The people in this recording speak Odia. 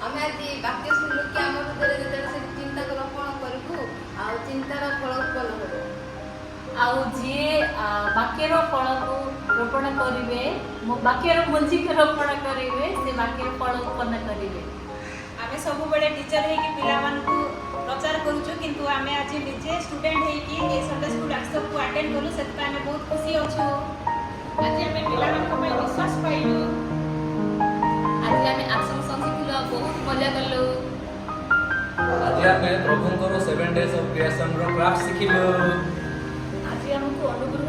ଆମେ ଆଜି ବାକ୍ୟ ଶୁଣିଲୁ କି ଆମ ହୃଦୟରେ ଯେତେବେଳେ ସେ ଚିନ୍ତାକୁ ରୋପଣ କରିବୁ ଆଉ ଚିନ୍ତାର ଫଳ ଉତ୍ପନ୍ନ ହେବ। ଆଉ ଯିଏ ବାକ୍ୟର ଫଳକୁ ରୋପଣ କରିବେ, ବାକ୍ୟର ମଞ୍ଜିକୁ ରୋପଣ କରିବେ, ସେ ବାକ୍ୟର ଫଳ ଉତ୍ପନ୍ନ କରିବେ। ଆମେ ସବୁବେଳେ ଟିଚର ହେଇକି ପିଲାମାନଙ୍କୁ ପ୍ରଚାର କରୁଛୁ, କିନ୍ତୁ ଆମେ ଆଜି ନିଜେ ଷ୍ଟୁଡେଣ୍ଟ ହେଇକି ଏ ସଣ୍ଡେ ସ୍କୁଲ ଆକ୍ସକୁ ଆଟେଣ୍ଡ କଲୁ, ସେଥିପାଇଁ ଆମେ ବହୁତ ଖୁସି ଅଛୁ। ଆଜି ଆମେ ପିଲାମାନଙ୍କ ପାଇଁ ବିଶ୍ୱାସ ପାଇଲୁ। ଆଜି ଆମେ ଆକ୍ସନ ସଙ୍ଗ ଶିଖିଲୁ ଆଉ ବହୁତ ମଜା କଲୁ। ଆଜି ଆମେ ପ୍ରଭୁଙ୍କର 7 days of creation ର କ୍ରାଫ୍ଟ ଶିଖିଲୁ। ଆଜି ଆମକୁ ଅନୁଗ୍ରହ